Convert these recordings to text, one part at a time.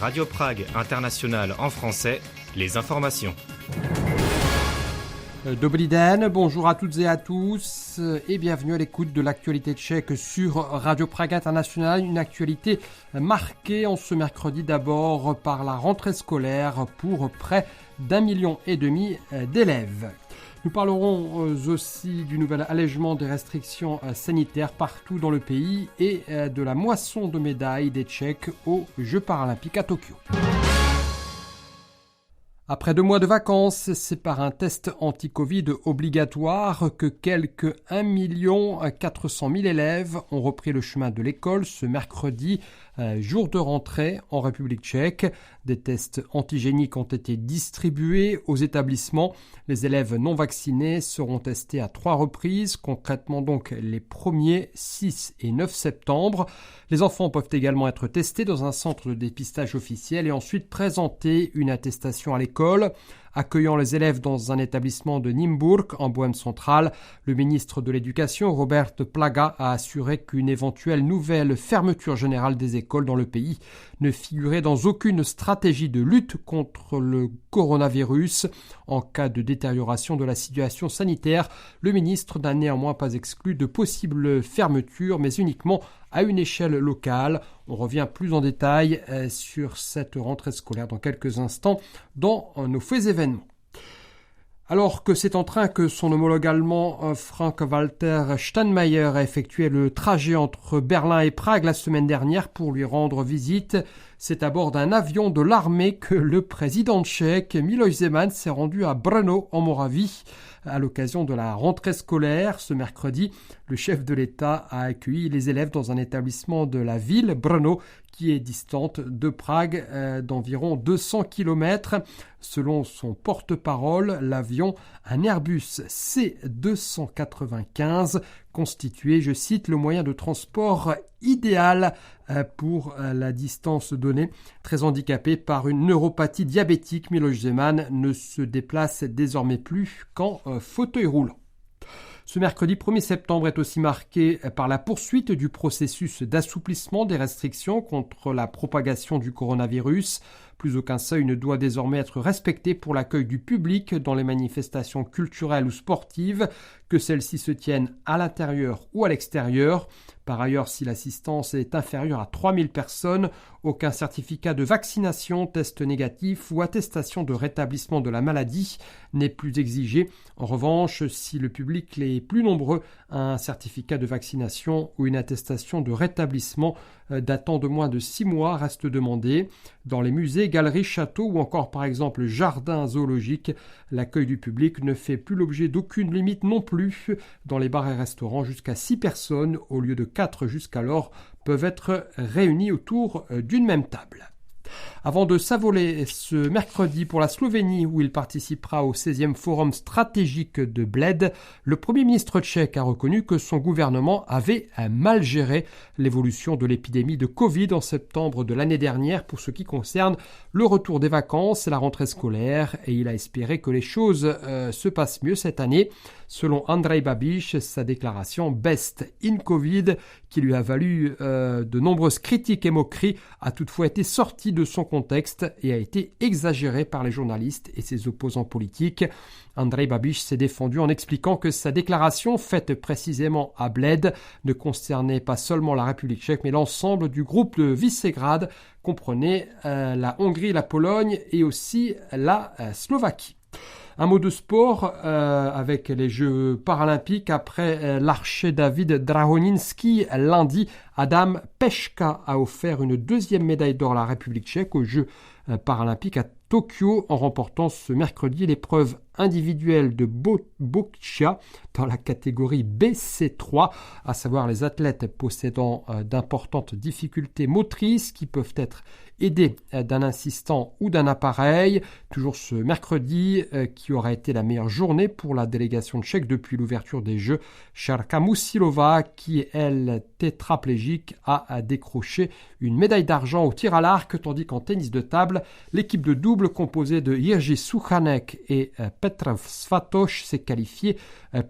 Radio Prague International en français, les informations. Dobrý den, bonjour à toutes et à tous et bienvenue à l'écoute de l'actualité tchèque sur Radio Prague International. Une actualité marquée en ce mercredi d'abord par la rentrée scolaire pour près d'1,5 million d'élèves. Nous parlerons aussi du nouvel allègement des restrictions sanitaires partout dans le pays et de la moisson de médailles des Tchèques aux Jeux paralympiques à Tokyo. Après 2 mois de vacances, c'est par un test anti-Covid obligatoire que quelques 1 400 000 élèves ont repris le chemin de l'école ce mercredi, jour de rentrée en République tchèque. Des tests antigéniques ont été distribués aux établissements. Les élèves non vaccinés seront testés à 3 reprises, concrètement donc les 1er, 6 et 9 septembre. Les enfants peuvent également être testés dans un centre de dépistage officiel et ensuite présenter une attestation à l'école. Accueillant les élèves dans un établissement de Nymburk, en Bohême centrale, le ministre de l'Éducation, Robert Plaga, a assuré qu'une éventuelle nouvelle fermeture générale des écoles dans le pays ne figurait dans aucune stratégie de lutte contre le coronavirus. En cas de détérioration de la situation sanitaire, le ministre n'a néanmoins pas exclu de possibles fermetures, mais uniquement à une échelle locale. On revient plus en détail sur cette rentrée scolaire dans quelques instants dans nos faits événements. Alors que c'est en train que son homologue allemand Frank-Walter Steinmeier a effectué le trajet entre Berlin et Prague la semaine dernière pour lui rendre visite, c'est à bord d'un avion de l'armée que le président tchèque Miloš Zeman s'est rendu à Brno en Moravie. À l'occasion de la rentrée scolaire, ce mercredi, le chef de l'État a accueilli les élèves dans un établissement de la ville, Brno, qui est distante de Prague d'environ 200 km. Selon son porte-parole, l'avion, un Airbus C-295, constituait, je cite, le moyen de transport idéal pour la distance donnée. Très handicapé par une neuropathie diabétique, Miloš Zeman ne se déplace désormais plus qu'en fauteuil roulant. Ce mercredi 1er septembre est aussi marqué par la poursuite du processus d'assouplissement des restrictions contre la propagation du coronavirus. Plus aucun seuil ne doit désormais être respecté pour l'accueil du public dans les manifestations culturelles ou sportives, que celles-ci se tiennent à l'intérieur ou à l'extérieur. Par ailleurs, si l'assistance est inférieure à 3000 personnes, aucun certificat de vaccination, test négatif ou attestation de rétablissement de la maladie n'est plus exigé. En revanche, si le public est plus nombreux, un certificat de vaccination ou une attestation de rétablissement datant de moins de 6 mois reste demandé. Dans les musées, galeries, châteaux ou encore par exemple jardins zoologiques, l'accueil du public ne fait plus l'objet d'aucune limite non plus. Dans les bars et restaurants, jusqu'à 6 personnes au lieu de 4 jusqu'alors peuvent être réunies autour d'une même table. Avant de s'envoler ce mercredi pour la Slovénie où il participera au 16e forum stratégique de Bled, le Premier ministre tchèque a reconnu que son gouvernement avait mal géré l'évolution de l'épidémie de Covid en septembre de l'année dernière pour ce qui concerne le retour des vacances et la rentrée scolaire, et il a espéré que les choses se passent mieux cette année. Selon Andrej Babiš, sa déclaration « Best in Covid » qui lui a valu de nombreuses critiques et moqueries a toutefois été sortie de son contexte et a été exagérée par les journalistes et ses opposants politiques. Andrej Babiš s'est défendu en expliquant que sa déclaration, faite précisément à Bled, ne concernait pas seulement la République tchèque, mais l'ensemble du groupe de Visegrad, comprenait la Hongrie, la Pologne et aussi la Slovaquie. Un mot de sport avec les Jeux paralympiques. Après l'archer David Drahoninski, lundi, Adam Peška a offert une 2e médaille d'or à la République tchèque aux Jeux paralympiques à Tokyo en remportant ce mercredi l'épreuve individuelle de boccia dans la catégorie BC3, à savoir les athlètes possédant d'importantes difficultés motrices qui peuvent être aidés d'un assistant ou d'un appareil. Toujours ce mercredi qui aura été la meilleure journée pour la délégation tchèque depuis l'ouverture des Jeux. Šárka Musilova, qui est elle tétraplégique, a décroché une médaille d'argent au tir à l'arc, tandis qu'en tennis de table, l'équipe de double composée de Jiří Suchanek et Petr Svatoš s'est qualifiée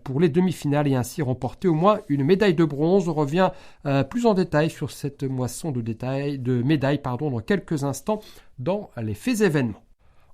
pour les demi-finales et ainsi remporté au moins une médaille de bronze. On revient plus en détail sur cette moisson de médailles dans quelques quelques instants dans les faits événements.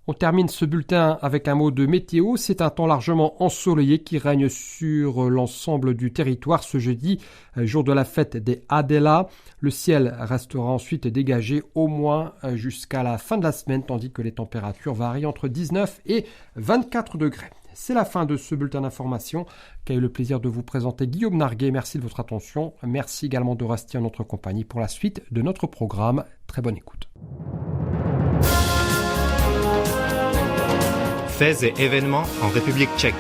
On termine ce bulletin avec un mot de météo. C'est un temps largement ensoleillé qui règne sur l'ensemble du territoire ce jeudi, jour de la fête des Adela. Le ciel restera ensuite dégagé au moins jusqu'à la fin de la semaine, tandis que les températures varient entre 19 et 24 degrés. C'est la fin de ce bulletin d'information qu'a eu le plaisir de vous présenter Guillaume Narguet. Merci de votre attention. Merci également de rester en notre compagnie pour la suite de notre programme. Très bonne écoute. Faits et événements en République tchèque.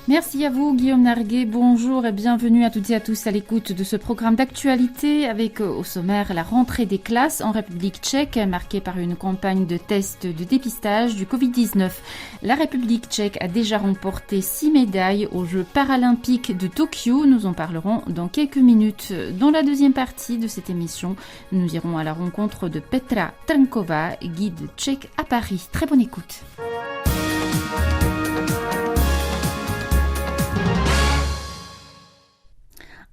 Merci à vous Guillaume Narguet, bonjour et bienvenue à toutes et à tous à l'écoute de ce programme d'actualité avec au sommaire la rentrée des classes en République tchèque marquée par une campagne de tests de dépistage du Covid-19. La République tchèque a déjà remporté 6 médailles aux Jeux paralympiques de Tokyo, nous en parlerons dans quelques minutes. Dans la deuxième partie de cette émission, nous irons à la rencontre de Petra Trnkova, guide tchèque à Paris. Très bonne écoute.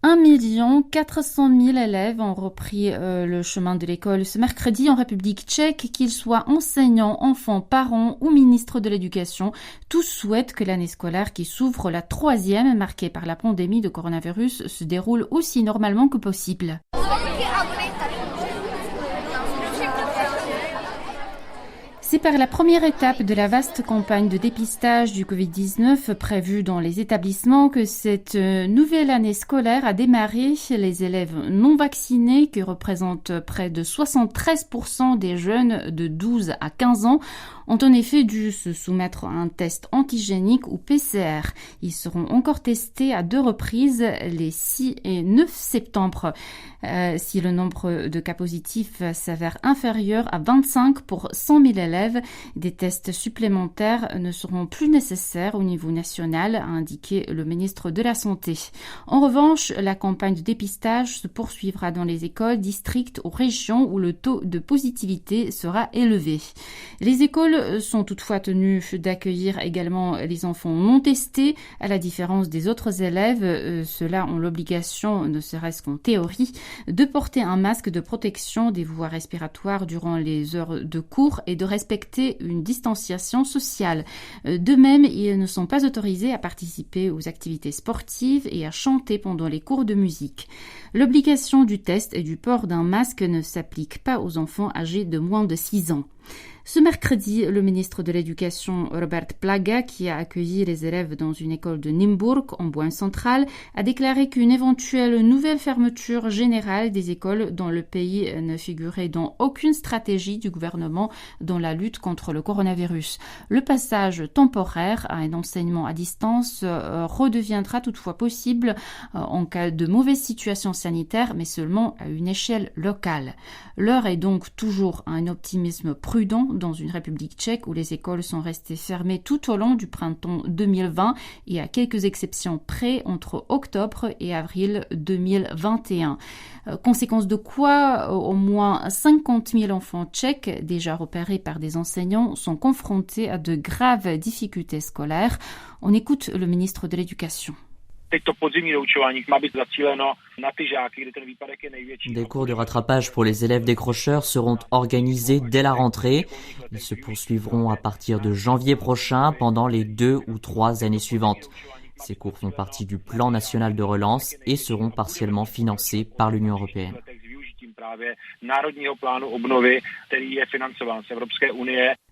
1 400 000 élèves ont repris le chemin de l'école ce mercredi en République tchèque, qu'ils soient enseignants, enfants, parents ou ministres de l'Éducation. Tous souhaitent que l'année scolaire qui s'ouvre, la 3e, marquée par la pandémie de coronavirus, se déroule aussi normalement que possible. C'est par la première étape de la vaste campagne de dépistage du Covid-19 prévue dans les établissements que cette nouvelle année scolaire a démarré. Les élèves non vaccinés, qui représentent près de 73% des jeunes de 12 à 15 ans, ont en effet dû se soumettre à un test antigénique ou PCR. Ils seront encore testés à 2 reprises, les 6 et 9 septembre. Si le nombre de cas positifs s'avère inférieur à 25 pour 100 000 élèves, des tests supplémentaires ne seront plus nécessaires au niveau national, a indiqué le ministre de la Santé. En revanche, la campagne de dépistage se poursuivra dans les écoles, districts ou régions où le taux de positivité sera élevé. Les écoles sont toutefois tenues d'accueillir également les enfants non testés. À la différence des autres élèves, ceux-là ont l'obligation, ne serait-ce qu'en théorie, de porter un masque de protection des voies respiratoires durant les heures de cours et de respecter une distanciation sociale. De même, ils ne sont pas autorisés à participer aux activités sportives et à chanter pendant les cours de musique. L'obligation du test et du port d'un masque ne s'applique pas aux enfants âgés de moins de 6 ans. Ce mercredi, le ministre de l'Éducation, Robert Plaga, qui a accueilli les élèves dans une école de Nymburk, en Boine centrale, a déclaré qu'une éventuelle nouvelle fermeture générale des écoles dans le pays ne figurait dans aucune stratégie du gouvernement dans la lutte contre le coronavirus. Le passage temporaire à un enseignement à distance redeviendra toutefois possible en cas de mauvaise situation sanitaire, mais seulement à une échelle locale. L'heure est donc toujours à un optimisme prudent dans une République tchèque où les écoles sont restées fermées tout au long du printemps 2020 et à quelques exceptions près entre octobre et avril 2021. Conséquence de quoi, au moins 50 000 enfants tchèques, déjà repérés par des enseignants, sont confrontés à de graves difficultés scolaires. On écoute le ministre de l'Éducation. Des cours de rattrapage pour les élèves décrocheurs seront organisés dès la rentrée. Ils se poursuivront à partir de janvier prochain pendant les 2 ou 3 années suivantes. Ces cours font partie du plan national de relance et seront partiellement financés par l'Union européenne.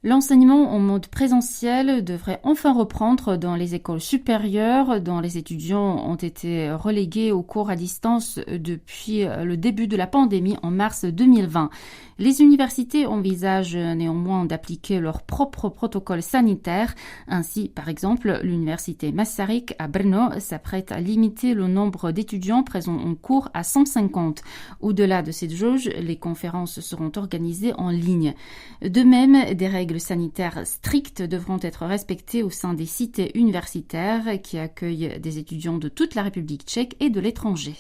L'enseignement en mode présentiel devrait enfin reprendre dans les écoles supérieures, dont les étudiants ont été relégués aux cours à distance depuis le début de la pandémie en mars 2020. Les universités envisagent néanmoins d'appliquer leur propre protocole sanitaire. Ainsi, par exemple, l'université Masaryk à Brno s'apprête à limiter le nombre d'étudiants présents en cours à 150. Au-delà de cette jauge, les conférences seront organisées en ligne. De même, des règles sanitaires strictes devront être respectées au sein des cités universitaires qui accueillent des étudiants de toute la République tchèque et de l'étranger.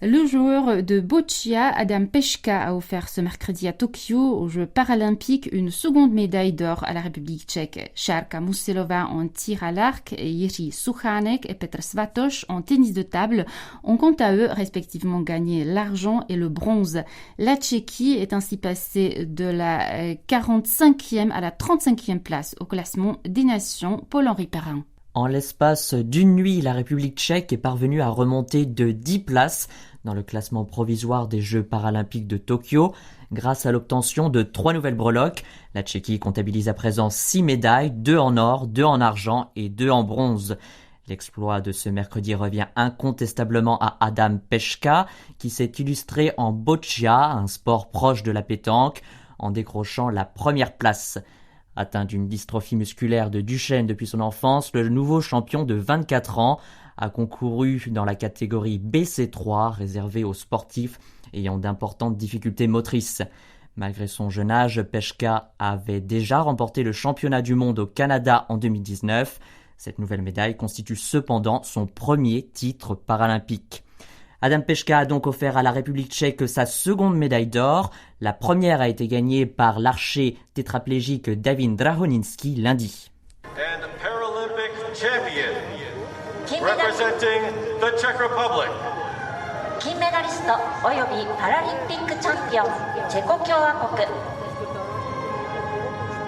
Le joueur de boccia, Adam Peška, a offert ce mercredi à Tokyo aux Jeux paralympiques une seconde médaille d'or à la République tchèque. Šárka Musilova en tir à l'arc et Jiří Suchánek et Petr Svatoš en tennis de table ont quant à eux respectivement gagné l'argent et le bronze. La Tchéquie est ainsi passée de la 45e à la 35e place au classement des nations. Paul-Henri Perrin. En l'espace d'une nuit, la République tchèque est parvenue à remonter de 10 places dans le classement provisoire des Jeux paralympiques de Tokyo. Grâce à l'obtention de 3 nouvelles breloques, la Tchéquie comptabilise à présent 6 médailles, 2 en or, 2 en argent et 2 en bronze. L'exploit de ce mercredi revient incontestablement à Adam Peška, qui s'est illustré en boccia, un sport proche de la pétanque, en décrochant la première place. Atteint d'une dystrophie musculaire de Duchenne depuis son enfance, le nouveau champion de 24 ans a concouru dans la catégorie BC3 réservée aux sportifs ayant d'importantes difficultés motrices. Malgré son jeune âge, Peška avait déjà remporté le championnat du monde au Canada en 2019. Cette nouvelle médaille constitue cependant son premier titre paralympique. Adam Peška a donc offert à la République tchèque sa seconde médaille d'or. La première a été gagnée par l'archer tétraplégique David Drahoninský lundi. And Paralympic champion, representing the Czech Republic. 金メダリストおよびパラリンピックチャンピオンチェコ共和国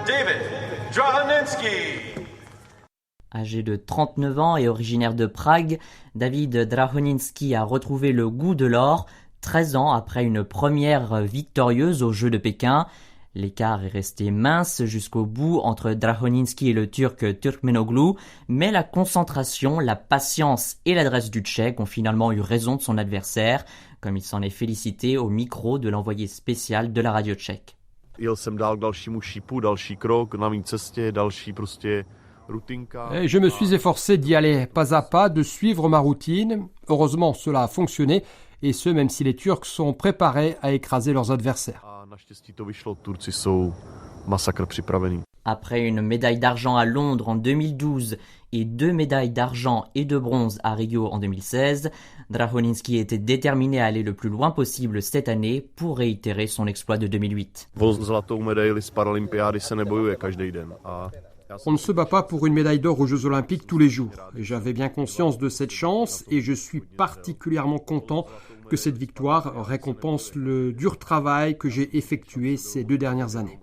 David Drahoninský. Âgé de 39 ans et originaire de Prague, David Drahoninský a retrouvé le goût de l'or 13 ans après une première victorieuse aux Jeux de Pékin. L'écart est resté mince jusqu'au bout entre Drahoninský et le Turc Turkmenoglu, mais la concentration, la patience et l'adresse du Tchèque ont finalement eu raison de son adversaire, comme il s'en est félicité au micro de l'envoyé spécial de la radio tchèque. Je me suis efforcé d'y aller pas à pas, de suivre ma routine. Heureusement, cela a fonctionné, et ce, même si les Turcs sont préparés à écraser leurs adversaires. Après une médaille d'argent à Londres en 2012 et 2 médailles d'argent et de bronze à Rio en 2016, Drahoninský était déterminé à aller le plus loin possible cette année pour réitérer son exploit de 2008. On ne se bat pas pour une médaille d'or aux Jeux Olympiques tous les jours. J'avais bien conscience de cette chance et je suis particulièrement content que cette victoire récompense le dur travail que j'ai effectué ces 2 dernières années.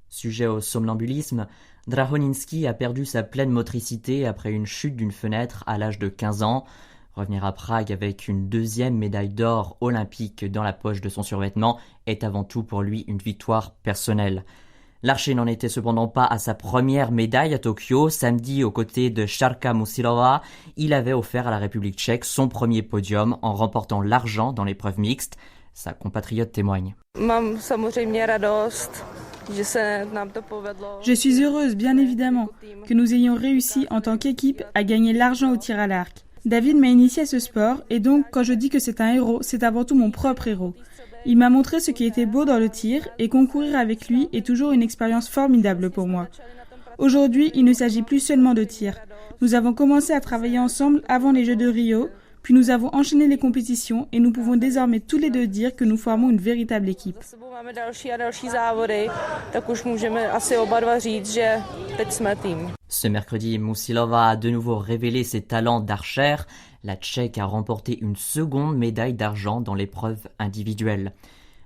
Sujet au somnambulisme, Drahoninský a perdu sa pleine motricité après une chute d'une fenêtre à l'âge de 15 ans. Revenir à Prague avec une 2e médaille d'or olympique dans la poche de son survêtement est avant tout pour lui une victoire personnelle. L'archer n'en était cependant pas à sa première médaille à Tokyo. Samedi, aux côtés de Šárka Musilova, il avait offert à la République tchèque son premier podium en remportant l'argent dans l'épreuve mixte. Sa compatriote témoigne. Je suis heureuse, bien évidemment, que nous ayons réussi en tant qu'équipe à gagner l'argent au tir à l'arc. David m'a initié à ce sport et donc quand je dis que c'est un héros, c'est avant tout mon propre héros. Il m'a montré ce qui était beau dans le tir et concourir avec lui est toujours une expérience formidable pour moi. Aujourd'hui, il ne s'agit plus seulement de tir. Nous avons commencé à travailler ensemble avant les Jeux de Rio, puis nous avons enchaîné les compétitions et nous pouvons désormais tous les deux dire que nous formons une véritable équipe. Ce mercredi, Musilova a de nouveau révélé ses talents d'archère. La Tchèque a remporté une seconde médaille d'argent dans l'épreuve individuelle.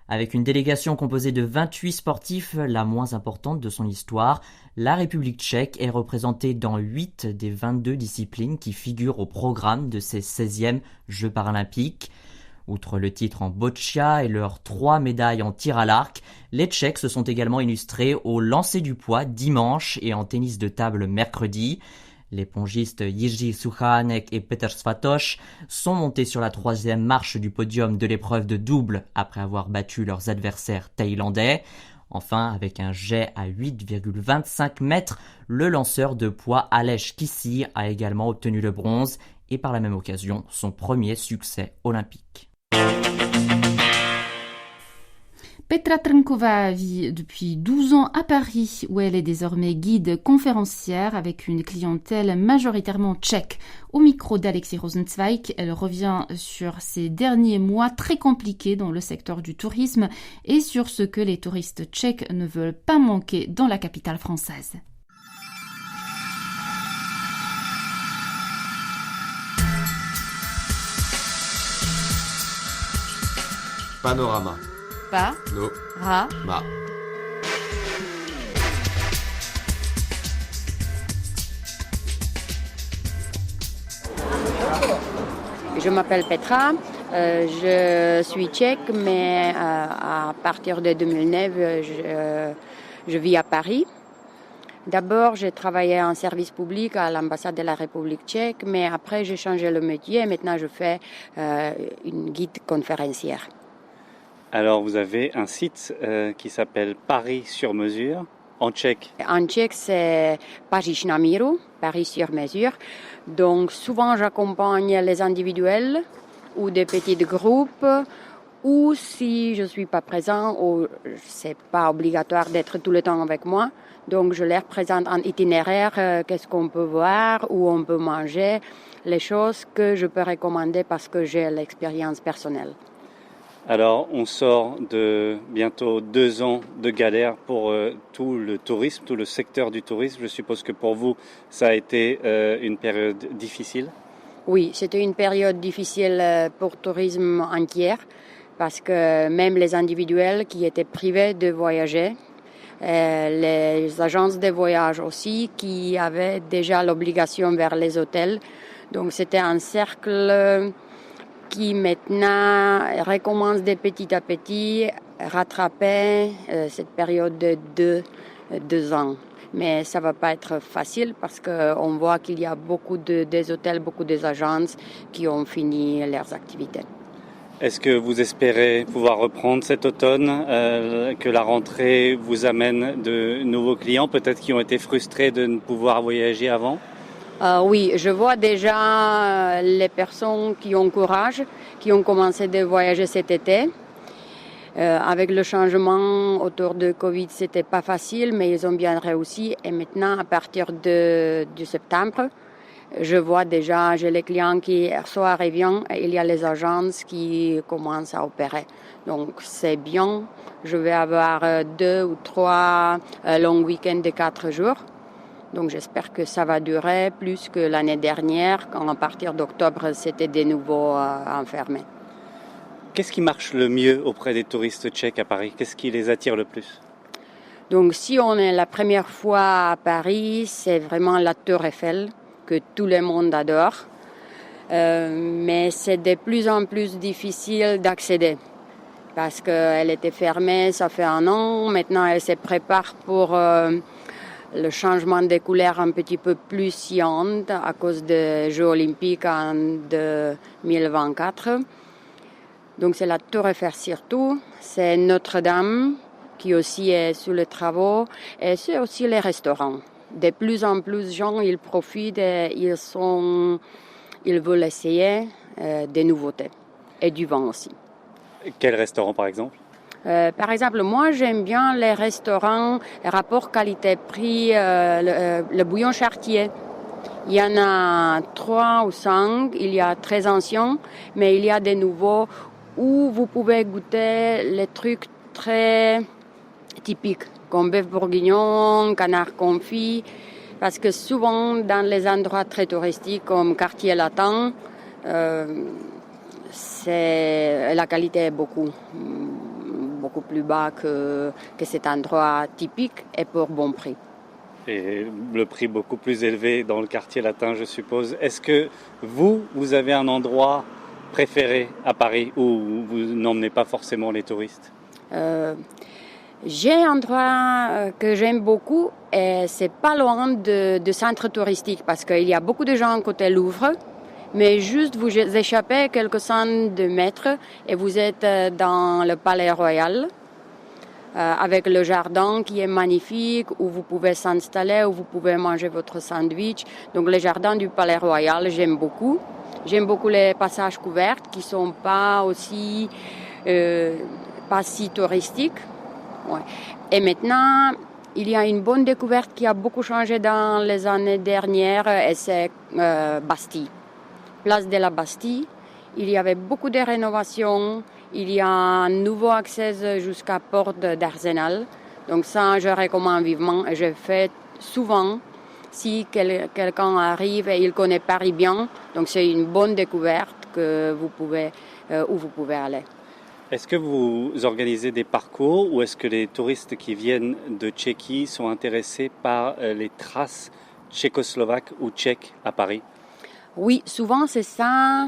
Avec une délégation composée de 28 sportifs, la moins importante de son histoire, la République tchèque est représentée dans 8 des 22 disciplines qui figurent au programme de ces 16e Jeux paralympiques. Outre le titre en boccia et leurs 3 médailles en tir à l'arc, les Tchèques se sont également illustrés au lancer du poids dimanche et en tennis de table mercredi. Les pongistes Jiří Suchánek et Petr Svatoš sont montés sur la 3e marche du podium de l'épreuve de double après avoir battu leurs adversaires thaïlandais. Enfin, avec un jet à 8,25 mètres, le lanceur de poids Aleš Kissy a également obtenu le bronze et par la même occasion son premier succès olympique. Petra Trnkova vit depuis 12 ans à Paris, où elle est désormais guide conférencière avec une clientèle majoritairement tchèque. Au micro d'Alexis Rosenzweig, elle revient sur ces derniers mois très compliqués dans le secteur du tourisme et sur ce que les touristes tchèques ne veulent pas manquer dans la capitale française. Panorama. Pa. No. Ra. Ma. Je m'appelle Petra, je suis tchèque, mais à partir de 2009, je vis à Paris. D'abord, j'ai travaillé en service public à l'ambassade de la République tchèque, mais après, j'ai changé le métier et maintenant, je fais une guide conférencière. Alors, vous avez un site qui s'appelle Paris sur mesure, en tchèque. En tchèque, c'est Paříž na míru, Paris sur mesure. Donc, souvent, j'accompagne les individuels ou des petits groupes, ou si je ne suis pas présent, ou c'est pas obligatoire d'être tout le temps avec moi. Donc, je leur présente un itinéraire, qu'est-ce qu'on peut voir, où on peut manger, les choses que je peux recommander parce que j'ai l'expérience personnelle. Alors, on sort de bientôt 2 ans de galère pour tout le tourisme, tout le secteur du tourisme. Je suppose que pour vous, ça a été une période difficile. Oui, c'était une période difficile pour le tourisme entier parce que même les individuels qui étaient privés de voyager, les agences de voyage aussi qui avaient déjà l'obligation vers les hôtels. Donc, c'était un cercle qui maintenant recommence de petit à petit rattraper cette période de deux ans. Mais ça va pas être facile parce qu'on voit qu'il y a beaucoup des hôtels, beaucoup des agences qui ont fini leurs activités. Est-ce que vous espérez pouvoir reprendre cet automne, que la rentrée vous amène de nouveaux clients, peut-être qui ont été frustrés de ne pouvoir voyager avant ? Oui, je vois déjà les personnes qui ont courage, qui ont commencé de voyager cet été. Avec le changement autour de Covid, c'était pas facile, mais ils ont bien réussi. Et maintenant, à partir du septembre, je vois déjà, j'ai les clients qui soit reviennent, et il y a les agences qui commencent à opérer. Donc, c'est bien. Je vais avoir 2 ou 3 longs week-ends de 4 jours. Donc j'espère que ça va durer plus que l'année dernière, quand à partir d'octobre, c'était de nouveau enfermé. Qu'est-ce qui marche le mieux auprès des touristes tchèques à Paris ? Qu'est-ce qui les attire le plus ? Donc si on est la première fois à Paris, c'est vraiment la Tour Eiffel, que tout le monde adore. Mais c'est de plus en plus difficile d'accéder, parce qu'elle était fermée, ça fait 1 an. Maintenant, elle se prépare pour le changement des couleurs un petit peu plus sciante à cause des Jeux olympiques en 2024. Donc c'est la Tour Eiffel surtout, c'est Notre-Dame qui aussi est sous les travaux et c'est aussi les restaurants. De plus en plus de gens, ils profitent et ils veulent essayer des nouveautés et du vin aussi. Quel restaurant par exemple ? Par exemple, moi, j'aime bien les restaurants, rapport qualité-prix, le bouillon Chartier. Il y en a 3 ou 5, il y a très anciens, mais il y a des nouveaux où vous pouvez goûter les trucs très typiques, comme bœuf bourguignon, canard confit, parce que souvent, dans les endroits très touristiques comme Quartier Latin, la qualité est beaucoup plus bas que cet endroit typique et pour bon prix. Et le prix beaucoup plus élevé dans le quartier latin, je suppose. Est-ce que vous avez un endroit préféré à Paris où vous n'emmenez pas forcément les touristes ? J'ai un endroit que j'aime beaucoup et c'est pas loin de centre touristique parce qu'il y a beaucoup de gens côté Louvre. Mais juste vous échappez quelques centaines de mètres et vous êtes dans le Palais Royal avec le jardin qui est magnifique où vous pouvez s'installer, où vous pouvez manger votre sandwich. Donc le jardin du Palais Royal, j'aime beaucoup. J'aime beaucoup les passages couverts qui sont pas aussi pas si touristique. Ouais. Et maintenant, il y a une bonne découverte qui a beaucoup changé dans les années dernières, et c'est Bastille. Place de la Bastille, il y avait beaucoup de rénovations. Il y a un nouveau accès jusqu'à Porte d'Arsenal. Donc ça, je recommande vivement et je fais souvent. Si quelqu'un arrive et il connaît Paris bien, donc c'est une bonne découverte que où vous pouvez aller. Est-ce que vous organisez des parcours ou est-ce que les touristes qui viennent de Tchéquie sont intéressés par les traces tchécoslovaques ou tchèques à Paris? Oui, souvent c'est ça.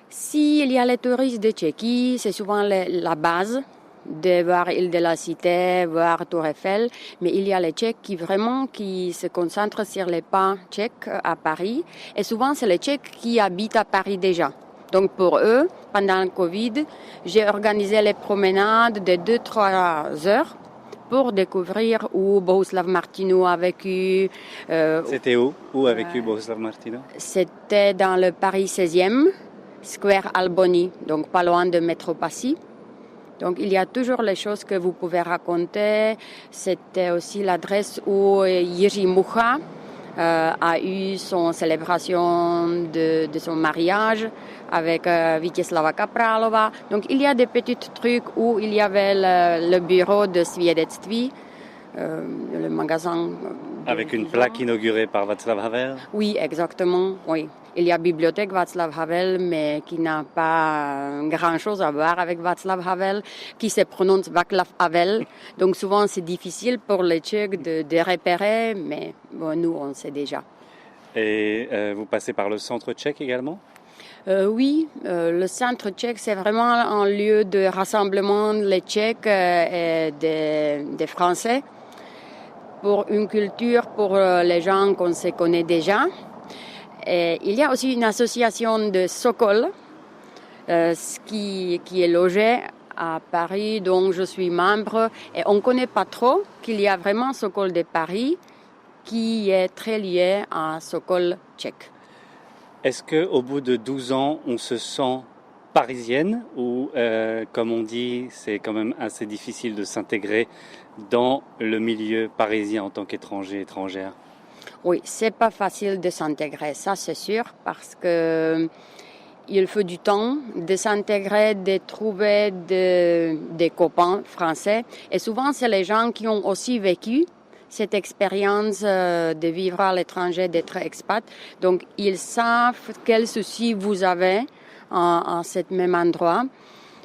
S'il y a les touristes de Tchéquie, c'est souvent la base de voir Île de la Cité, voir Tour Eiffel. Mais il y a les Tchèques qui se concentrent sur les pas tchèques à Paris. Et souvent, c'est les Tchèques qui habitent à Paris déjà. Donc pour eux, pendant le Covid, j'ai organisé les promenades de 2-3 heures pour découvrir où Bohuslav Martinu a vécu. C'était où a vécu Bohuslav Martinu? C'était dans le Paris 16e, Square Alboni, donc pas loin de métro Passy. Donc il y a toujours les choses que vous pouvez raconter. C'était aussi l'adresse où Jiří Mucha a eu son célébration de son mariage avec Vítězslava Kaprálova. Donc il y a des petits trucs où il y avait le bureau de Svědectví, le magasin. Avec une plaque inaugurée par Václav Havel? Oui, exactement, oui. Il y a bibliothèque Václav Havel, mais qui n'a pas grand-chose à voir avec Václav Havel, qui se prononce Václav Havel. Donc souvent, c'est difficile pour les Tchèques de repérer, mais bon, nous, on sait déjà. Et vous passez par le centre tchèque également? Oui, le centre tchèque, c'est vraiment un lieu de rassemblement des Tchèques et des Français pour une culture, pour les gens qu'on se connaît déjà. Et il y a aussi une association de Sokol qui est logée à Paris, dont je suis membre. Et on ne connaît pas trop qu'il y a vraiment Sokol de Paris qui est très lié à Sokol tchèque. Est-ce qu'au bout de 12 ans, on se sent parisienne ou, comme on dit, c'est quand même assez difficile de s'intégrer dans le milieu parisien en tant qu'étranger-étrangère? Oui, c'est pas facile de s'intégrer, ça c'est sûr, parce que il faut du temps de s'intégrer, de trouver des copains français. Et souvent, c'est les gens qui ont aussi vécu cette expérience de vivre à l'étranger, d'être expat. Donc, ils savent quels soucis vous avez à ce même endroit.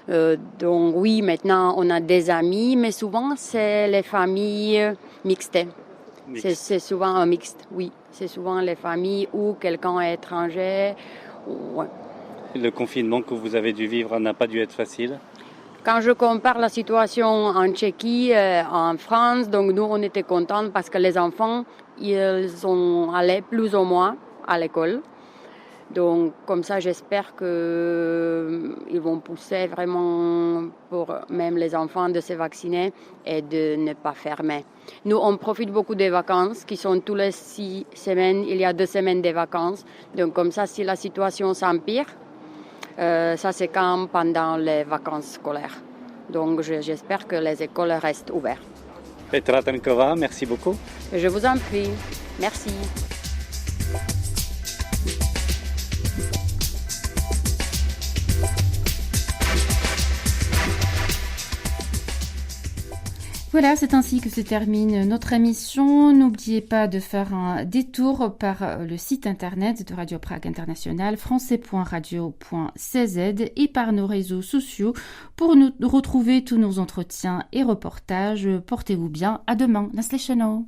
Donc, oui, maintenant, on a des amis, mais souvent, c'est les familles mixtes. C'est souvent un mixte, oui. C'est souvent les familles où quelqu'un est étranger. Ouais. Le confinement que vous avez dû vivre n'a pas dû être facile? Quand je compare la situation en Tchéquie, en France, donc nous, on était contents parce que les enfants, ils sont allés plus ou moins à l'école. Donc, comme ça, j'espère qu'ils vont pousser vraiment pour même les enfants de se vacciner et de ne pas fermer. Nous, on profite beaucoup des vacances qui sont toutes les 6 semaines. Il y a 2 semaines de vacances. Donc, comme ça, si la situation s'empire, ça c'est comme pendant les vacances scolaires. Donc, j'espère que les écoles restent ouvertes. Petra Tankova, merci beaucoup. Je vous en prie. Merci. Voilà, c'est ainsi que se termine notre émission. N'oubliez pas de faire un détour par le site internet de Radio Prague International, français.radio.cz et par nos réseaux sociaux pour nous retrouver tous nos entretiens et reportages. Portez-vous bien. À demain. Naslyšenou.